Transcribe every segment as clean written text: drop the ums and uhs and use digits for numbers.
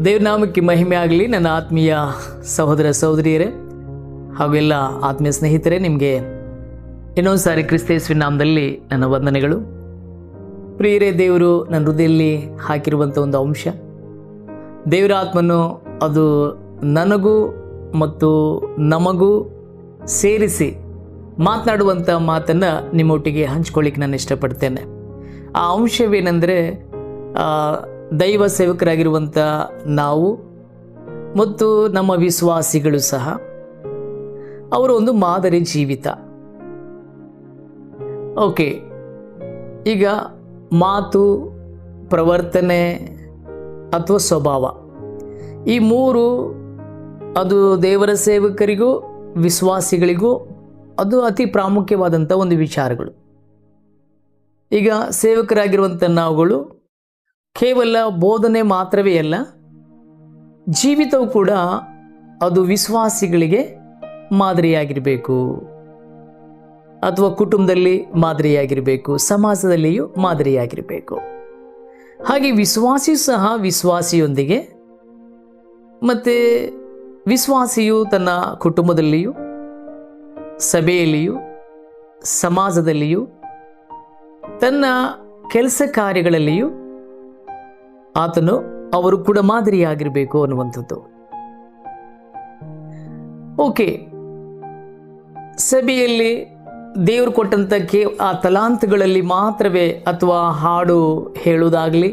ದೇವನಾಮಕ್ಕೆ ಮಹಿಮೆ ಆಗಲಿ. ನನ್ನ ಆತ್ಮೀಯ ಸಹೋದರ ಸಹೋದರಿಯರೇ ಹಾಗೂ ಎಲ್ಲ ಆತ್ಮೀಯ ಸ್ನೇಹಿತರೆ, ನಿಮಗೆ ಇನ್ನೊಂದು ಸಾರಿ ಕ್ರಿಸ್ತೇಸುವಿನ ನಾಮದಲ್ಲಿ ನನ್ನ ವಂದನೆಗಳು. ಪ್ರಿಯರೇ, ದೇವರು ನನ್ನ ಹೃದಯದಲ್ಲಿ ಹಾಕಿರುವಂಥ ಒಂದು ಅಂಶ, ದೇವರ ಆತ್ಮನು ಅದು ನನಗೂ ಮತ್ತು ನಮಗೂ ಸೇರಿಸಿ ಮಾತನಾಡುವಂಥ ಮಾತನ್ನು ನಿಮ್ಮೊಟ್ಟಿಗೆ ಹಂಚ್ಕೊಳ್ಳಿಕ್ಕೆ ನಾನು ಇಷ್ಟಪಡ್ತೇನೆ. ಆ ಅಂಶವೇನೆಂದರೆ, ದೈವ ಸೇವಕರಾಗಿರುವಂಥ ನಾವು ಮತ್ತು ನಮ್ಮ ವಿಶ್ವಾಸಿಗಳು ಸಹ ಅವರ ಒಂದು ಮಾದರಿ ಜೀವಿತ. ಓಕೆ, ಈಗ ಮಾತು, ಪ್ರವರ್ತನೆ ಅಥವಾ ಸ್ವಭಾವ, ಈ ಮೂರು ಅದು ದೇವರ ಸೇವಕರಿಗೂ ವಿಶ್ವಾಸಿಗಳಿಗೂ ಅದು ಅತಿ ಪ್ರಾಮುಖ್ಯವಾದಂಥ ಒಂದು ವಿಚಾರಗಳು. ಈಗ ಸೇವಕರಾಗಿರುವಂಥ ನಾವುಗಳು ಕೇವಲ ಬೋಧನೆ ಮಾತ್ರವೇ ಅಲ್ಲ, ಜೀವಿತವು ಕೂಡ ಅದು ವಿಶ್ವಾಸಿಗಳಿಗೆ ಮಾದರಿಯಾಗಿರಬೇಕು, ಅಥವಾ ಕುಟುಂಬದಲ್ಲಿ ಮಾದರಿಯಾಗಿರಬೇಕು, ಸಮಾಜದಲ್ಲಿಯೂ ಮಾದರಿಯಾಗಿರಬೇಕು. ಹಾಗೆ ವಿಶ್ವಾಸಿಯೂ ಸಹ ವಿಶ್ವಾಸಿಯೊಂದಿಗೆ ಮತ್ತು ವಿಶ್ವಾಸಿಯು ತನ್ನ ಕುಟುಂಬದಲ್ಲಿಯೂ ಸಭೆಯಲ್ಲಿಯೂ ಸಮಾಜದಲ್ಲಿಯೂ ತನ್ನ ಕೆಲಸ ಕಾರ್ಯಗಳಲ್ಲಿಯೂ ಅವರು ಕೂಡ ಮಾದರಿಯಾಗಿರಬೇಕು ಅನ್ನುವಂಥದ್ದು. ಓಕೆ, ಸಭೆಯಲ್ಲಿ ದೇವರು ಕೊಟ್ಟಂಥ ಆ ತಲಾಂತಗಳಲ್ಲಿ ಮಾತ್ರವೇ, ಅಥವಾ ಹಾಡು ಹೇಳುವುದಾಗಲಿ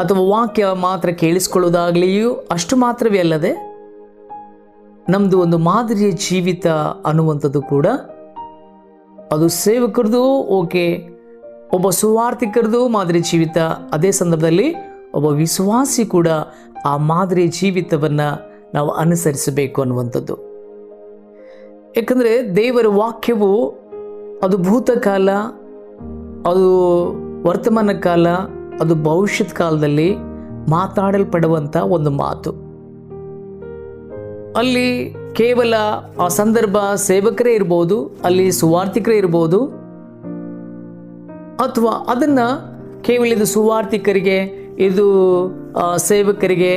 ಅಥವಾ ವಾಕ್ಯ ಮಾತ್ರ ಕೇಳಿಸ್ಕೊಳ್ಳೋದಾಗಲಿಯೂ ಅಷ್ಟು ಮಾತ್ರವೇ ಅಲ್ಲದೆ, ನಮ್ಮದು ಒಂದು ಮಾದರಿಯ ಜೀವಿತ ಅನ್ನುವಂಥದ್ದು ಕೂಡ ಅದು ಸೇವಕರದು ಓಕೆ, ಒಬ್ಬ ಸುವಾರ್ತಿಕರದು ಮಾದರಿ ಜೀವಿತ, ಅದೇ ಸಂದರ್ಭದಲ್ಲಿ ಒಬ್ಬ ವಿಶ್ವಾಸಿ ಕೂಡ ಆ ಮಾದರಿ ಜೀವಿತವನ್ನು ನಾವು ಅನುಸರಿಸಬೇಕು ಅನ್ನುವಂಥದ್ದು. ಯಾಕಂದರೆ ದೇವರ ವಾಕ್ಯವು ಅದು ಭೂತಕಾಲ, ಅದು ವರ್ತಮಾನ ಕಾಲ, ಅದು ಭವಿಷ್ಯತ್ ಕಾಲದಲ್ಲಿ ಮಾತಾಡಲ್ಪಡುವಂಥ ಒಂದು ಮಾತು. ಅಲ್ಲಿ ಕೇವಲ ಆ ಸಂದರ್ಭ ಸೇವಕರೇ ಇರ್ಬೋದು, ಅಲ್ಲಿ ಸುವಾರ್ತಿಕರೇ ಇರ್ಬೋದು, ಅಥವಾ ಅದನ್ನು ಕೇವಲ ಇದು ಸುವಾರ್ತಿಕರಿಗೆ, ಇದು ಸೇವಕರಿಗೆ,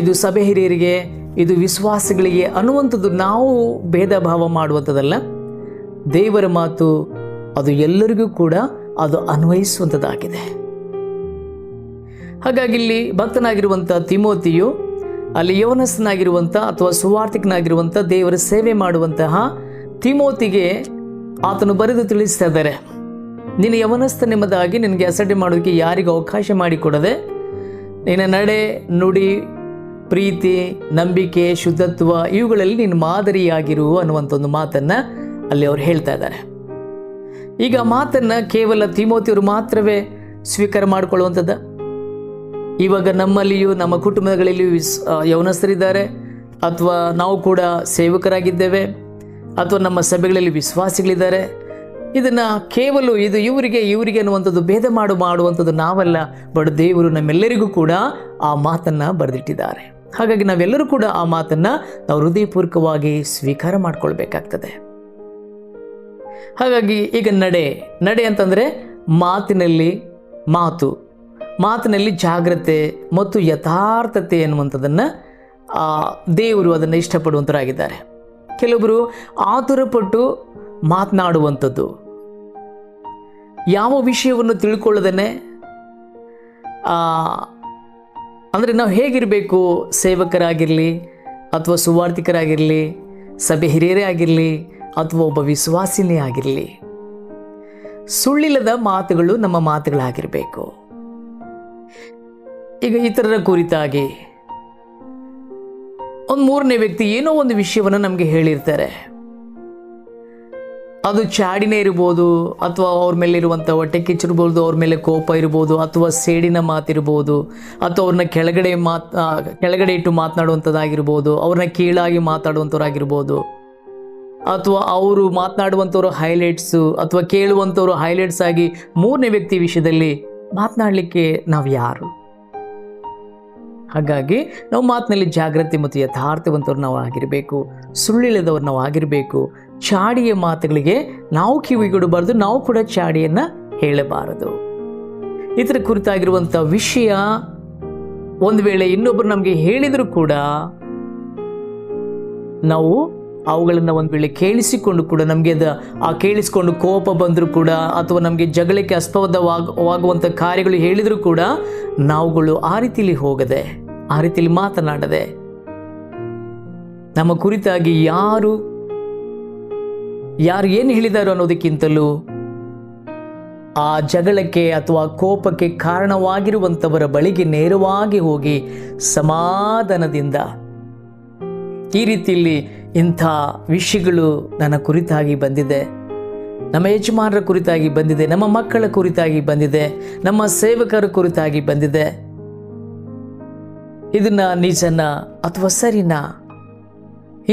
ಇದು ಸಭೆ ಹಿರಿಯರಿಗೆ, ಇದು ವಿಶ್ವಾಸಿಗಳಿಗೆ ಅನ್ನುವಂಥದ್ದು ನಾವು ಭೇದ ಭಾವ ಮಾಡುವಂಥದ್ದಲ್ಲ. ದೇವರ ಮಾತು ಅದು ಎಲ್ಲರಿಗೂ ಕೂಡ ಅದು ಅನ್ವಯಿಸುವಂಥದ್ದಾಗಿದೆ. ಹಾಗಾಗಿ ಇಲ್ಲಿ ಭಕ್ತನಾಗಿರುವಂಥ ತಿಮೋತಿಯು ಅಲ್ಲಿ ಯವನಸ್ಥನಾಗಿರುವಂಥ ಅಥವಾ ಸುವಾರ್ತಿಕನಾಗಿರುವಂಥ ದೇವರ ಸೇವೆ ಮಾಡುವಂತಹ ತಿಮೋತಿಗೆ ಆತನು ಬರೆದು ತಿಳಿಸ್ತಾ ಇದ್ದಾರೆ, ನಿನ್ನ ಯವನಸ್ಥನೆಂಬುದಾಗಿ ನಿನಗೆ ಅಸಡ್ಡೆ ಮಾಡೋದಕ್ಕೆ ಯಾರಿಗೂ ಅವಕಾಶ ಮಾಡಿಕೊಡದೆ ನಿನ್ನ ನಡೆ, ನುಡಿ, ಪ್ರೀತಿ, ನಂಬಿಕೆ, ಶುದ್ಧತ್ವ ಇವುಗಳಲ್ಲಿ ನೀನು ಮಾದರಿಯಾಗಿರು ಅನ್ನುವಂಥ ಒಂದು ಮಾತನ್ನು ಅಲ್ಲಿ ಅವ್ರು ಹೇಳ್ತಾ ಇದ್ದಾರೆ. ಈಗ ಮಾತನ್ನು ಕೇವಲ ತಿಮೋತಿಯವರು ಮಾತ್ರವೇ ಸ್ವೀಕಾರ ಮಾಡಿಕೊಳ್ಳುವಂಥದ್ದು. ಇವಾಗ ನಮ್ಮಲ್ಲಿಯೂ ನಮ್ಮ ಕುಟುಂಬಗಳಲ್ಲಿಯೂ ಯವನಸ್ಥರಿದ್ದಾರೆ, ಅಥವಾ ನಾವು ಕೂಡ ಸೇವಕರಾಗಿದ್ದೇವೆ, ಅಥವಾ ನಮ್ಮ ಸಭೆಗಳಲ್ಲಿ ವಿಶ್ವಾಸಿಗಳಿದ್ದಾರೆ. ಇದನ್ನು ಕೇವಲ ಇದು ಇವರಿಗೆ ಅನ್ನುವಂಥದ್ದು ಭೇದ ಮಾಡುವಂಥದ್ದು ನಾವಲ್ಲ, ಬಟ್ ದೇವರು ನಮ್ಮೆಲ್ಲರಿಗೂ ಕೂಡ ಆ ಮಾತನ್ನು ಬರೆದಿಟ್ಟಿದ್ದಾರೆ. ಹಾಗಾಗಿ ನಾವೆಲ್ಲರೂ ಕೂಡ ಆ ಮಾತನ್ನು ನಾವು ಹೃದಯಪೂರ್ವಕವಾಗಿ ಸ್ವೀಕಾರ ಮಾಡಿಕೊಳ್ಬೇಕಾಗ್ತದೆ. ಹಾಗಾಗಿ ಈಗ ನಡೆ ಅಂತಂದರೆ ಮಾತಿನಲ್ಲಿ ಜಾಗ್ರತೆ ಮತ್ತು ಯಥಾರ್ಥತೆ ಎನ್ನುವಂಥದ್ದನ್ನು ದೇವರು ಅದನ್ನು ಇಷ್ಟಪಡುವಂಥರಾಗಿದ್ದಾರೆ. ಕೆಲವೊಬ್ಬರು ಆತುರಪಟ್ಟು ಮಾತನಾಡುವಂಥದ್ದು, ಯಾವ ವಿಷಯವನ್ನು ತಿಳ್ಕೊಳ್ಳೋದನ್ನೇ, ಅಂದರೆ ನಾವು ಹೇಗಿರಬೇಕು, ಸೇವಕರಾಗಿರಲಿ ಅಥವಾ ಸುವಾರ್ತಿಕರಾಗಿರಲಿ, ಸಭೆ ಹಿರಿಯರೇ ಆಗಿರಲಿ ಅಥವಾ ಒಬ್ಬ ವಿಶ್ವಾಸಿನೇ ಆಗಿರಲಿ, ಸುಳ್ಳಿಲ್ಲದ ಮಾತುಗಳು ನಮ್ಮ ಮಾತುಗಳಾಗಿರಬೇಕು. ಈಗ ಇತರರ ಕುರಿತಾಗಿ ಒಂದು ಮೂರನೇ ವ್ಯಕ್ತಿ ಏನೋ ಒಂದು ವಿಷಯವನ್ನು ನಮಗೆ ಹೇಳಿರ್ತಾರೆ, ಅದು ಚಾಡಿನೇ ಇರ್ಬೋದು, ಅಥವಾ ಅವ್ರ ಮೇಲೆ ಇರುವಂಥ ಹೊಟ್ಟೆ ಕಿಚ್ಚಿರ್ಬೋದು, ಅವ್ರ ಮೇಲೆ ಕೋಪ ಇರ್ಬೋದು, ಅಥವಾ ಸೇಡಿನ ಮಾತಿರ್ಬೋದು, ಅಥವಾ ಅವ್ರನ್ನ ಕೆಳಗಡೆ ಇಟ್ಟು ಮಾತನಾಡುವಂಥದ್ದಾಗಿರ್ಬೋದು, ಅವ್ರನ್ನ ಕೀಳಾಗಿ ಮಾತಾಡುವಂಥವ್ರಾಗಿರ್ಬೋದು, ಅಥವಾ ಅವರು ಮಾತನಾಡುವಂಥವ್ರು ಹೈಲೈಟ್ಸು ಅಥವಾ ಕೇಳುವಂಥವ್ರು ಹೈಲೈಟ್ಸ್ ಆಗಿ ಮೂರನೇ ವ್ಯಕ್ತಿ ವಿಷಯದಲ್ಲಿ ಮಾತನಾಡಲಿಕ್ಕೆ ನಾವು ಯಾರು? ಹಾಗಾಗಿ ನಾವು ಮಾತಿನಲ್ಲಿ ಜಾಗೃತಿ ಮತ್ತು ಯಥಾರ್ಥವಂತವ್ರು ನಾವು ಆಗಿರಬೇಕು, ಸುಳ್ಳಿಲ್ಲದವ್ರು ನಾವು ಆಗಿರಬೇಕು. ಚಾಡಿಯ ಮಾತುಗಳಿಗೆ ನಾವು ಕಿವಿಗೊಡಬಾರ್ದು, ನಾವು ಕೂಡ ಚಾಡಿಯನ್ನು ಹೇಳಬಾರದು. ಇದರ ಕುರಿತಾಗಿರುವಂಥ ವಿಷಯ ಒಂದು ವೇಳೆ ಇನ್ನೊಬ್ಬರು ನಮಗೆ ಹೇಳಿದರೂ ಕೂಡ ನಾವು ಅವುಗಳನ್ನು ಒಂದು ವೇಳೆ ಕೇಳಿಸಿಕೊಂಡು ಕೂಡ ನಮಗೆ ಆ ಕೇಳಿಸಿಕೊಂಡು ಕೋಪ ಬಂದರೂ ಕೂಡ ಅಥವಾ ನಮಗೆ ಜಗಳಕ್ಕೆ ಆಸ್ಪದವಾಗುವಂಥ ಕಾರ್ಯಗಳು ಹೇಳಿದರೂ ಕೂಡ ನಾವುಗಳು ಆ ರೀತಿಯಲ್ಲಿ ಹೋಗದೆ, ಆ ರೀತಿಯಲ್ಲಿ ಮಾತನಾಡದೆ, ನಮ್ಮ ಕುರಿತಾಗಿ ಯಾರು ಏನು ಹೇಳಿದಾರೋ ಅನ್ನೋದಕ್ಕಿಂತಲೂ ಆ ಜಗಳಕ್ಕೆ ಅಥವಾ ಕೋಪಕ್ಕೆ ಕಾರಣವಾಗಿರುವಂಥವರ ಬಳಿಗೆ ನೇರವಾಗಿ ಹೋಗಿ ಸಮಾಧಾನದಿಂದ, ಈ ರೀತಿಯಲ್ಲಿ ಇಂಥ ವಿಷಯಗಳು ನನ್ನ ಕುರಿತಾಗಿ ಬಂದಿದೆ, ನಮ್ಮ ಯಜಮಾನರ ಕುರಿತಾಗಿ ಬಂದಿದೆ, ನಮ್ಮ ಮಕ್ಕಳ ಕುರಿತಾಗಿ ಬಂದಿದೆ, ನಮ್ಮ ಸೇವಕರ ಕುರಿತಾಗಿ ಬಂದಿದೆ, ಇದನ್ನ ನಿಜನಾ ಅಥವಾ ಸರಿನಾ,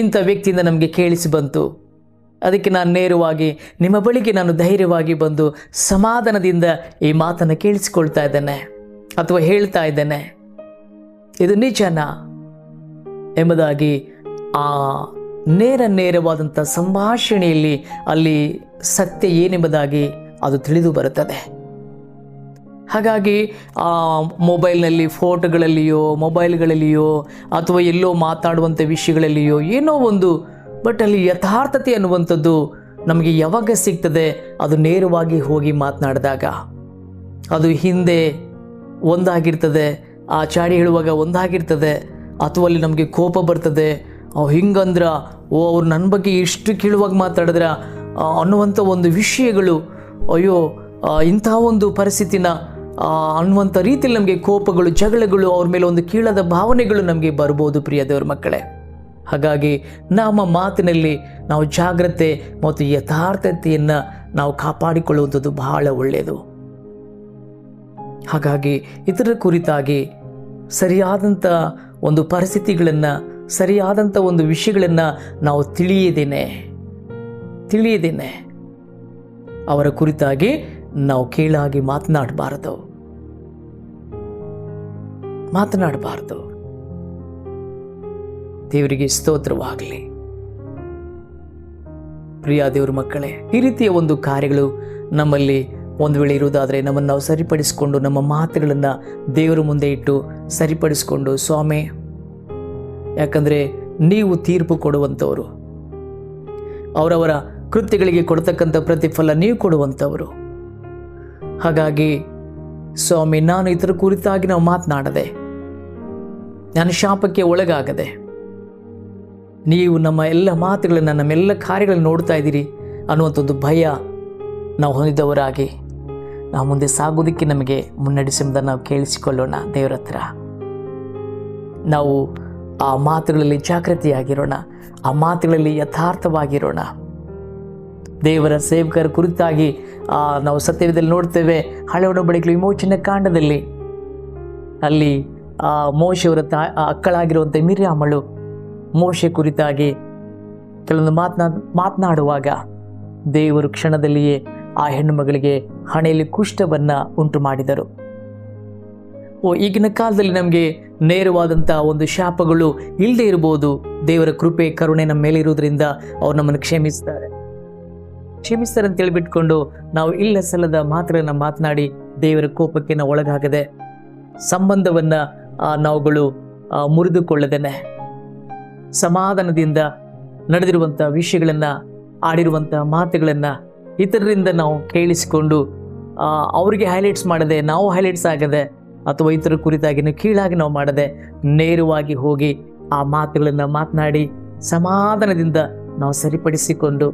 ಇಂಥ ವ್ಯಕ್ತಿಯಿಂದ ನಮಗೆ ಕೇಳಿಸಿ ಬಂತು, ಅದಕ್ಕೆ ನಾನು ನೇರವಾಗಿ ನಿಮ್ಮ ಬಳಿಗೆ ನಾನು ಧೈರ್ಯವಾಗಿ ಬಂದು ಸಮಾಧಾನದಿಂದ ಈ ಮಾತನ್ನು ಕೇಳಿಸಿಕೊಳ್ತಾ ಇದ್ದೇನೆ ಅಥವಾ ಹೇಳ್ತಾ ಇದ್ದೇನೆ, ಇದು ನಿಜನಾ ಎಂಬುದಾಗಿ ಆ ನೇರವಾದಂಥ ಸಂಭಾಷಣೆಯಲ್ಲಿ ಅಲ್ಲಿ ಸತ್ಯ ಏನೆಂಬುದಾಗಿ ಅದು ತಿಳಿದು ಬರುತ್ತದೆ. ಹಾಗಾಗಿ ಮೊಬೈಲ್ನಲ್ಲಿ ಫೋಟೋಗಳಲ್ಲಿಯೋ ಮೊಬೈಲ್ಗಳಲ್ಲಿಯೋ ಅಥವಾ ಎಲ್ಲೋ ಮಾತಾಡುವಂಥ ವಿಷಯಗಳಲ್ಲಿಯೋ ಏನೋ ಒಂದು, ಬಟ್ ಅಲ್ಲಿ ಯಥಾರ್ಥತೆ ಅನ್ನುವಂಥದ್ದು ನಮಗೆ ಯಾವಾಗ ಸಿಗ್ತದೆ, ಅದು ನೇರವಾಗಿ ಹೋಗಿ ಮಾತನಾಡಿದಾಗ. ಅದು ಹಿಂದೆ ಒಂದಾಗಿರ್ತದೆ, ಆ ಚಾಡಿ ಹೇಳುವಾಗ ಒಂದಾಗಿರ್ತದೆ, ಅಥವಾ ಅಲ್ಲಿ ನಮಗೆ ಕೋಪ ಬರ್ತದೆ, ಹಿಂಗಂದ್ರ ಅವ್ರು ನನ್ನ ಬಗ್ಗೆ ಇಷ್ಟು ಕೀಳುವಾಗಿ ಮಾತಾಡಿದ್ರ ಅನ್ನುವಂಥ ಒಂದು ವಿಷಯಗಳು, ಅಯ್ಯೋ ಇಂಥ ಒಂದು ಪರಿಸ್ಥಿತಿನ ಅನ್ನುವಂಥ ರೀತಿಯಲ್ಲಿ ನಮಗೆ ಕೋಪಗಳು, ಜಗಳಗಳು, ಅವ್ರ ಮೇಲೆ ಒಂದು ಕೀಳಾದ ಭಾವನೆಗಳು ನಮಗೆ ಬರ್ಬೋದು ಪ್ರಿಯ ದೇವರ ಮಕ್ಕಳೇ. ಹಾಗಾಗಿ ನಮ್ಮ ಮಾತಿನಲ್ಲಿ ನಾವು ಜಾಗ್ರತೆ ಮತ್ತು ಯಥಾರ್ಥತೆಯನ್ನು ನಾವು ಕಾಪಾಡಿಕೊಳ್ಳುವಂಥದ್ದು ಬಹಳ ಒಳ್ಳೆಯದು. ಹಾಗಾಗಿ ಇದರ ಕುರಿತಾಗಿ ಸರಿಯಾದಂಥ ಒಂದು ಪರಿಸ್ಥಿತಿಗಳನ್ನು, ಸರಿಯಾದಂಥ ಒಂದು ವಿಷಯಗಳನ್ನು ನಾವು ತಿಳಿಯದೇನೆ ಅವರ ಕುರಿತಾಗಿ ನಾವು ಕೀಳಾಗಿ ಮಾತನಾಡಬಾರದು. ದೇವರಿಗೆ ಸ್ತೋತ್ರವಾಗಲಿ. ಪ್ರಿಯ ದೇವರ ಮಕ್ಕಳೇ, ಈ ರೀತಿಯ ಒಂದು ಕಾರ್ಯಗಳು ನಮ್ಮಲ್ಲಿ ಒಂದು ವೇಳೆ ಇರುವುದಾದರೆ ನಮ್ಮನ್ನು ನಾವು ಸರಿಪಡಿಸಿಕೊಂಡು ನಮ್ಮ ಮಾತುಗಳನ್ನು ದೇವರ ಮುಂದೆ ಇಟ್ಟು ಸರಿಪಡಿಸಿಕೊಂಡು, ಸ್ವಾಮಿ, ಯಾಕಂದರೆ ನೀವು ತೀರ್ಪು ಕೊಡುವಂಥವರು, ಅವರವರ ಕೃತ್ಯಗಳಿಗೆ ಕೊಡ್ತಕ್ಕಂಥ ಪ್ರತಿಫಲ ನೀವು ಕೊಡುವಂಥವರು. ಹಾಗಾಗಿ ಸ್ವಾಮಿ, ನಾನು ಇದರ ಕುರಿತಾಗಿ ನಾವು ಮಾತನಾಡದೆ, ನಾನು ಶಾಪಕ್ಕೆ ಒಳಗಾಗದೆ, ನೀವು ನಮ್ಮ ಎಲ್ಲ ಮಾತುಗಳನ್ನು, ನಮ್ಮೆಲ್ಲ ಕಾರ್ಯಗಳನ್ನು ನೋಡ್ತಾ ಇದ್ದೀರಿ ಅನ್ನುವಂಥದ್ದು ಭಯ ನಾವು ಹೊಂದಿದವರಾಗಿ ನಾವು ಮುಂದೆ ಸಾಗೋದಕ್ಕೆ ನಮಗೆ ಮುನ್ನಡೆಸುವುದನ್ನು ನಾವು ಕೇಳಿಸಿಕೊಳ್ಳೋಣ. ದೇವರ ಹತ್ರ ನಾವು ಆ ಮಾತುಗಳಲ್ಲಿ ಜಾಗೃತಿಯಾಗಿರೋಣ, ಆ ಮಾತುಗಳಲ್ಲಿ ಯಥಾರ್ಥವಾಗಿರೋಣ. ದೇವರ ಸೇವಕರ ಕುರಿತಾಗಿ ನಾವು ಸತ್ಯವೇದದಲ್ಲಿ ನೋಡ್ತೇವೆ, ಹಳೆ ಒಡಂಬಡಿಕೆಯ ವಿಮೋಚನೆ ಕಾಂಡದಲ್ಲಿ ಅಲ್ಲಿ ಮೋಶೆಯವರ ಅಕ್ಕಳಾಗಿರುವಂಥ ಮಿರ್ಯಾಮಳು ಮೋಶೆ ಕುರಿತಾಗಿ ಕೆಲವೊಂದು ಮಾತನಾಡುವಾಗ ದೇವರು ಕ್ಷಣದಲ್ಲಿಯೇ ಆ ಹೆಣ್ಣು ಮಗಳಿಗೆ ಹಣೆಯಲ್ಲಿ ಕುಷ್ಠವನ್ನು ಉಂಟು ಮಾಡಿದರು. ಈಗಿನ ಕಾಲದಲ್ಲಿ ನಮಗೆ ನೇರವಾದಂಥ ಒಂದು ಶಾಪಗಳು ಇಲ್ಲದೆ ಇರ್ಬೋದು. ದೇವರ ಕೃಪೆ ಕರುಣೆ ನಮ್ಮ ಮೇಲೆ ಇರುವುದರಿಂದ ಅವ್ರು ನಮ್ಮನ್ನು ಕ್ಷಮಿಸ್ತಾರೆ ಅಂತ ಹೇಳಿಬಿಟ್ಕೊಂಡು ನಾವು ಇಲ್ಲ ಸಲ್ಲದ ಮಾತುಗಳನ್ನು ಮಾತನಾಡಿ ದೇವರ ಕೋಪಕ್ಕೆ ನಾವು ಒಳಗಾಗದೆ, ಸಂಬಂಧವನ್ನು ನಾವುಗಳು ಮುರಿದುಕೊಳ್ಳದೇನೆ, ಸಮಾಧಾನದಿಂದ ನಡೆದಿರುವಂಥ ವಿಷಯಗಳನ್ನು, ಆಡಿರುವಂಥ ಮಾತುಗಳನ್ನು ಇತರರಿಂದ ನಾವು ಕೇಳಿಸಿಕೊಂಡು ಅವರಿಗೆ ಹೈಲೈಟ್ಸ್ ಮಾಡದೆ, ನಾವು ಹೈಲೈಟ್ಸ್ ಆಗದೆ, ಅಥವಾ ಇತರ ಕುರಿತಾಗಿ ಕೀಳಾಗಿ ನಾವು ಮಾಡದೆ, ನೇರವಾಗಿ ಹೋಗಿ ಆ ಮಾತುಗಳನ್ನು ಮಾತನಾಡಿ ಸಮಾಧಾನದಿಂದ ನಾವು ಸರಿಪಡಿಸಿಕೊಂಡು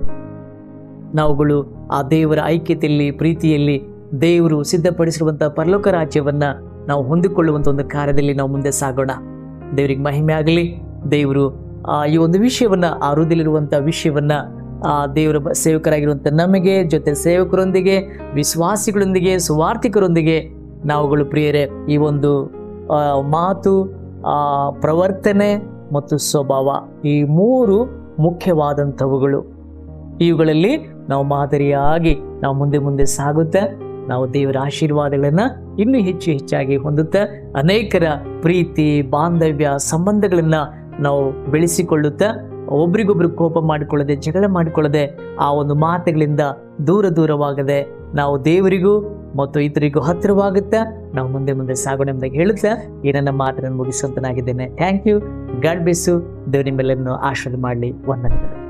ನಾವುಗಳು ಆ ದೇವರ ಐಕ್ಯತೆಯಲ್ಲಿ, ಪ್ರೀತಿಯಲ್ಲಿ ದೇವರು ಸಿದ್ಧಪಡಿಸಿರುವಂಥ ಪರಲೋಕ ರಾಜ್ಯವನ್ನು ನಾವು ಹೊಂದಿಕೊಳ್ಳುವಂಥ ಒಂದು ಕಾರ್ಯದಲ್ಲಿ ನಾವು ಮುಂದೆ ಸಾಗೋಣ. ದೇವರಿಗೆ ಮಹಿಮೆ ಆಗಲಿ. ದೇವರು ಈ ಒಂದು ವಿಷಯವನ್ನು, ಆ ಹೃದಯದಲ್ಲಿರುವಂಥ ವಿಷಯವನ್ನು ದೇವರ ಸೇವಕರಾಗಿರುವಂಥ ನಮಗೆ, ಜೊತೆ ಸೇವಕರೊಂದಿಗೆ, ವಿಶ್ವಾಸಿಗಳೊಂದಿಗೆ, ಸುವಾರ್ಥಿಕರೊಂದಿಗೆ ನಾವುಗಳು ಪ್ರಿಯರೇ ಈ ಒಂದು ಮಾತು, ಪ್ರವರ್ತನೆ ಮತ್ತು ಸ್ವಭಾವ, ಈ ಮೂರು ಮುಖ್ಯವಾದಂಥವುಗಳು. ಇವುಗಳಲ್ಲಿ ನಾವು ಮಾದರಿಯಾಗಿ ನಾವು ಮುಂದೆ ಸಾಗುತ್ತಾ ನಾವು ದೇವರ ಆಶೀರ್ವಾದಗಳನ್ನು ಇನ್ನೂ ಹೆಚ್ಚಾಗಿ ಹೊಂದುತ್ತಾ ಅನೇಕರ ಪ್ರೀತಿ, ಬಾಂಧವ್ಯ, ಸಂಬಂಧಗಳನ್ನು ನಾವು ಬೆಳೆಸಿಕೊಳ್ಳುತ್ತಾ ಒಬ್ರಿಗೊಬ್ರು ಕೋಪ ಮಾಡಿಕೊಳ್ಳದೆ, ಜಗಳ ಮಾಡಿಕೊಳ್ಳದೆ, ಆ ಒಂದು ಮಾತುಗಳಿಂದ ದೂರವಾಗದೆ ನಾವು ದೇವರಿಗೂ ಮತ್ತು ಇತರಿಗೂ ಹತ್ತಿರವಾಗುತ್ತಾ ನಾವು ಮುಂದೆ ಮುಂದೆ ಸಾಗೋಣ ಎಂಬುದಾಗಿ ಹೇಳುತ್ತಾ ಈ ನನ್ನ ಮಾತನ್ನು ಮುಗಿಸುವಂತನಾಗಿದ್ದೇನೆ. Thank you. God bless you. ದೇವರು ನಿಮ್ಮೆಲ್ಲರನ್ನು ಆಶೀರ್ವಾದ ಮಾಡಲಿ. ವಂದನೆಗಳು.